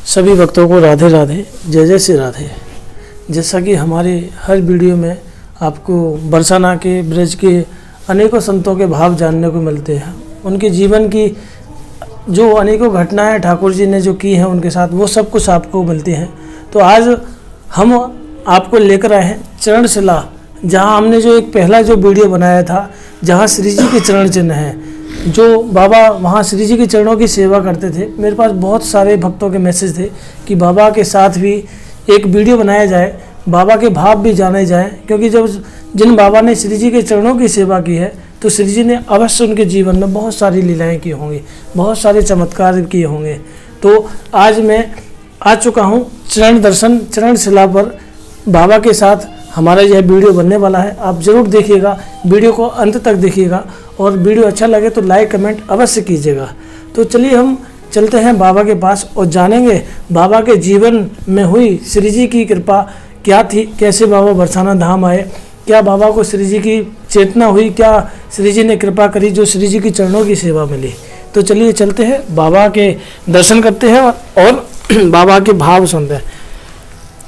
सभी भक्तों को राधे राधे, जय जय श्री राधे। जैसा कि हमारे हर वीडियो में आपको बरसाना के ब्रज के अनेकों संतों के भाव जानने को मिलते हैं। उनके जीवन की जो अनेकों घटनाएं ठाकुर जी ने जो की हैं उनके साथ, वो सब कुछ आपको मिलती हैं। तो आज हम आपको लेकर आए हैं चरणशिला, जहां हमने जो एक पहला जो वीडियो बनाया था, जहां श्री जी के चरण चिन्ह हैं, जो बाबा वहाँ श्री जी के चरणों की सेवा करते थे। मेरे पास बहुत सारे भक्तों के मैसेज थे कि बाबा के साथ भी एक वीडियो बनाया जाए, बाबा के भाव भी जाने जाए, क्योंकि जब जिन बाबा ने श्री जी के चरणों की सेवा की है तो श्री जी ने अवश्य उनके जीवन में बहुत सारी लीलाएं की होंगी, बहुत सारे चमत्कार किए होंगे। तो आज मैं आ चुका हूँ चरण दर्शन चरणशिला पर। बाबा के साथ हमारा यह वीडियो बनने वाला है, आप ज़रूर देखिएगा, वीडियो को अंत तक देखिएगा और वीडियो अच्छा लगे तो लाइक कमेंट अवश्य कीजिएगा। तो चलिए हम चलते हैं बाबा के पास और जानेंगे बाबा के जीवन में हुई श्री जी की कृपा क्या थी, कैसे बाबा बरसाना धाम आए, क्या बाबा को श्री जी की चेतना हुई, क्या श्री जी ने कृपा करी जो श्री जी की चरणों की सेवा मिली। तो चलिए चलते हैं, बाबा के दर्शन करते हैं और बाबा के भाव सुनते हैं।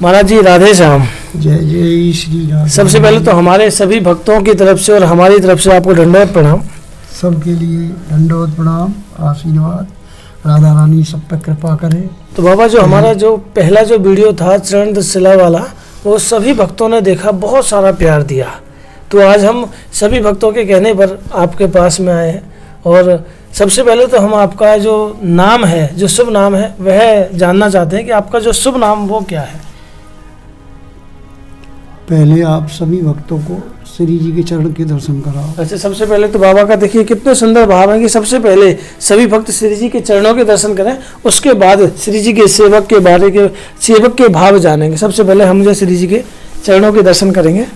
महाराज जी राधे श्याम। जय जय श्री राम। सबसे पहले तो हमारे सभी भक्तों की तरफ से और हमारी तरफ से आपको दंडवत प्रणाम। सबके लिए दंडवत प्रणाम, आशीर्वाद, राधा रानी सब पर कृपा करे। तो बाबा जो हमारा जो पहला जो वीडियो था चरणशिला वाला, वो सभी भक्तों ने देखा, बहुत सारा प्यार दिया। तो आज हम सभी भक्तों के कहने पर आपके पास में आए हैं और सबसे पहले तो हम आपका जो नाम है, जो शुभ नाम है, वह जानना चाहते हैं कि आपका जो शुभ नाम वो क्या है। पहले आप सभी भक्तों को श्री जी के चरण के दर्शन कराओ। अच्छा, सबसे पहले तो बाबा का देखिए कितने सुंदर भाव है कि सबसे पहले सभी भक्त श्री जी के चरणों के दर्शन करें, उसके बाद श्री जी के सेवक के बारे के सेवक के भाव जानेंगे। सबसे पहले हम जो श्री जी के चरणों के दर्शन करेंगे।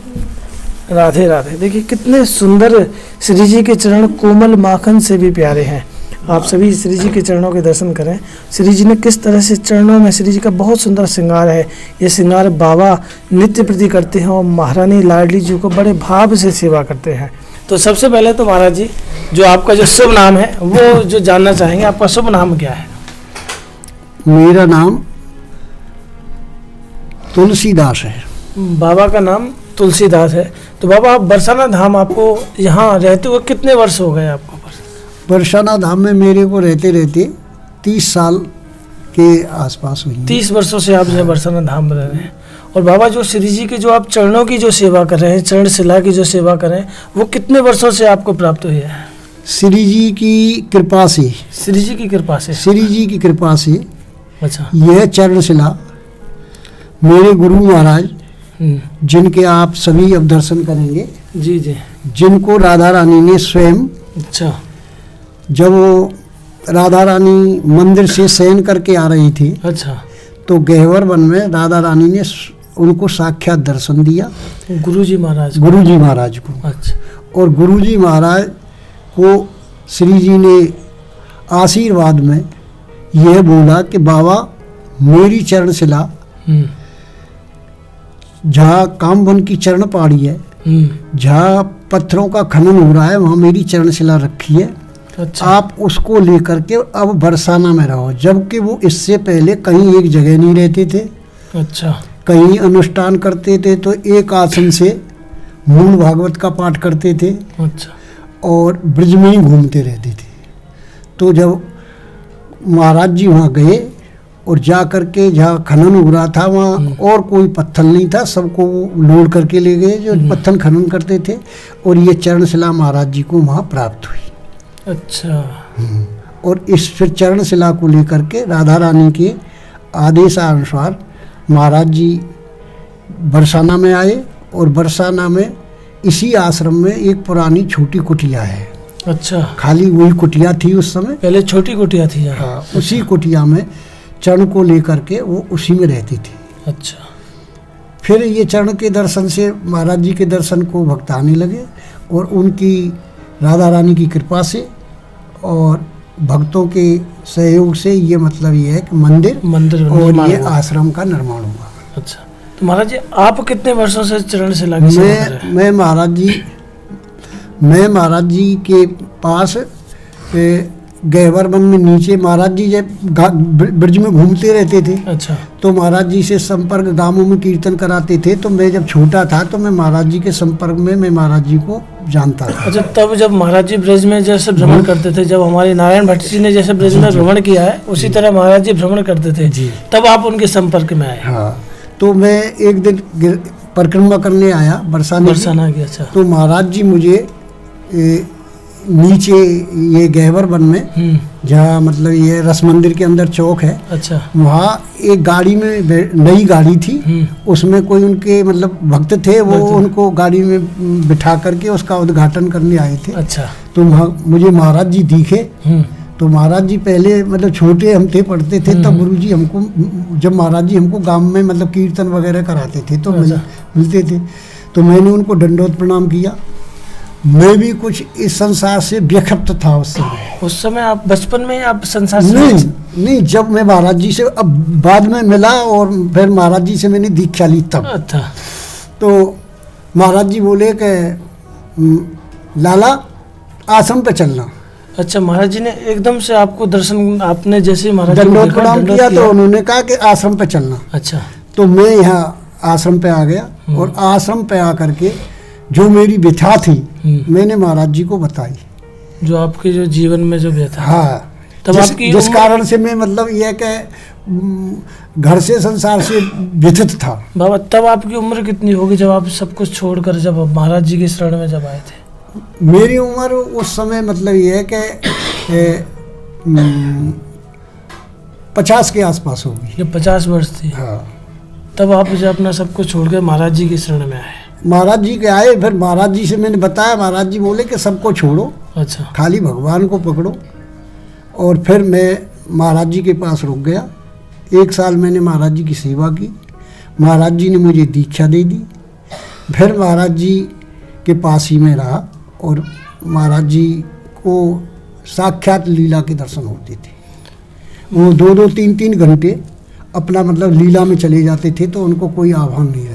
राधे राधे। देखिए कितने सुंदर श्री जी के चरण कोमल माखन से भी प्यारे हैं। आप सभी श्री जी के चरणों के दर्शन करें। श्री जी ने किस तरह से चरणों में श्री जी का बहुत सुंदर श्रृंगार है। ये श्रृंगार बाबा नित्य प्रति करते हैं और महारानी लाडली जी को बड़े भाव से सेवा करते हैं। तो सबसे पहले तो महाराज जी जो आपका जो शुभ नाम है वो जो जानना चाहेंगे, आपका शुभ नाम क्या है। मेरा नाम तुलसीदास है। बाबा का नाम तुलसीदास है। तो बाबा आप बरसाना धाम, आपको यहाँ रहते हुए कितने वर्ष हो गए आपको। बरसाना धाम में मेरे को रहते रहते 30 साल के आसपास हुई। 30 वर्षों से आप जो है बरसाना धाम में रह रहे हैं। और बाबा जो श्री जी के जो आप चरणों की जो सेवा कर रहे हैं, चरणशिला की जो सेवा कर रहे हैं, वो कितने वर्षों से आपको प्राप्त हुई है। श्री जी की कृपा से। श्री जी की कृपा से। श्री जी की कृपा से। अच्छा। यह चरणशिला मेरे गुरु महाराज, जिनके आप सभी अब दर्शन करेंगे, जी जी, जिनको राधा रानी ने स्वयं, अच्छा, जब वो राधा रानी मंदिर से शयन करके आ रही थी, अच्छा, तो गहवर वन में राधा रानी ने उनको साक्षात दर्शन दिया, गुरुजी महाराज को। अच्छा। और गुरुजी महाराज को श्री जी ने आशीर्वाद में यह बोला कि बाबा मेरी चरणशिला जहाँ कामवन की चरण पहाड़ी है, जहाँ पत्थरों का खनन हो रहा है, वहाँ मेरी चरणशिला रखी है। अच्छा। आप उसको लेकर के अब बरसाना में रहो। जबकि वो इससे पहले कहीं एक जगह नहीं रहते थे। अच्छा। कहीं अनुष्ठान करते थे तो एक आसन से मूल भागवत का पाठ करते थे। अच्छा। और ब्रज में ही घूमते रहते थे। तो जब महाराज जी वहाँ गए और जा करके जहाँ खनन हो रहा था वहाँ और कोई पत्थर नहीं था, सबको लोड करके ले गए जो पत्थर खनन करते थे, और ये चरणशिला महाराज जी को वहाँ प्राप्त हुई। अच्छा। और इस फिर चरणशिला को लेकर के राधा रानी के आदेशानुसार महाराज जी बरसाना में आए, और बरसाना में इसी आश्रम में एक पुरानी छोटी कुटिया है। अच्छा। खाली वही कुटिया थी उस समय, पहले छोटी कुटिया थी। हाँ, उसी कुटिया में चरण को लेकर के वो उसी में रहती थी। अच्छा। फिर ये चरण के दर्शन से महाराज जी के दर्शन को भक्त आने लगे, और उनकी राधा रानी की कृपा से और भक्तों के सहयोग से ये मतलब ये है कि मंदिर और ये आश्रम का निर्माण हुआ। अच्छा। तो महाराज जी आप कितने वर्षों से चरणशिला की सेवा कर रहे हैं। मैं महाराज जी के पास गहवर वन में नीचे महाराज जी जब ब्रज में घूमते रहते थे। अच्छा। तो महाराज जी से संपर्क गांवों में कीर्तन कराते थे। तो मैं जब छोटा था तो मैं महाराज जी के संपर्क में मैं महाराज जी को जानता था। अच्छा, तब जब महाराज जी ब्रज में जैसे भ्रमण करते थे, जब हमारे नारायण भट्ट जी ने जैसे ब्रज में भ्रमण किया है, उसी तरह महाराज जी भ्रमण करते थे जी, तब आप उनके संपर्क में आए? हाँ, तो मैं एक दिन परिक्रमा करने आया बरसाना की। अच्छा। तो महाराज जी मुझे नीचे ये गहवर वन में, जहाँ मतलब ये रस मंदिर के अंदर चौक है, अच्छा, वहाँ एक गाड़ी में, नई गाड़ी थी, उसमें कोई उनके मतलब भक्त थे, वो उनको गाड़ी में बिठा करके उसका उद्घाटन करने आए थे। अच्छा। तो मुझे महाराज जी दिखे। तो महाराज जी पहले मतलब छोटे हम थे, पढ़ते थे, तब गुरु जी हमको, जब महाराज जी हमको गांव में मतलब कीर्तन वगैरह कराते थे तो मिलते थे। तो मैंने उनको दंडोत प्रणाम किया। मैं भी कुछ इस संसार से बेखबर था उस समय। आप बचपन में आप संसार से? नहीं, जब मैं महाराज जी से अब बाद में मिला और फिर महाराज जी से मैंने दीक्षा ली तब। अच्छा। तो महाराज जी बोले कि लाला आश्रम पे चलना। अच्छा, महाराज जी ने एकदम से आपको दर्शन, आपने जैसे महाराज दंडोत प्रणाम किया तो उन्होंने कहा कि आश्रम पे चलना। अच्छा। तो मैं यहाँ आश्रम पे आ गया और आश्रम पे आकर के जो मेरी व्यथा थी मैंने महाराज जी को बताई, जो आपके जो जीवन में जो व्यथा। हाँ, तब जिस कारण से मैं मतलब यह कि घर से संसार से व्यथित था। बाबा, तब आपकी उम्र कितनी होगी जब आप सब कुछ छोड़कर जब महाराज जी की शरण में जब आए थे? मेरी उम्र उस समय मतलब ये है कि 50 के आसपास होगी। जब 50 वर्ष थी। हाँ। तब आप जब अपना सब कुछ छोड़ कर महाराज जी की शरण में आए? महाराज जी के आए, फिर महाराज जी से मैंने बताया, महाराज जी बोले कि सबको छोड़ो। अच्छा। खाली भगवान को पकड़ो। और फिर मैं महाराज जी के पास रुक गया। 1 साल मैंने महाराज जी की सेवा की। महाराज जी ने मुझे दीक्षा दे दी। फिर महाराज जी के पास ही में रहा और महाराज जी को साक्षात लीला के दर्शन होते थे। वो 2-2, 3-3 घंटे अपना मतलब लीला में चले जाते थे, तो उनको कोई आह्वान नहीं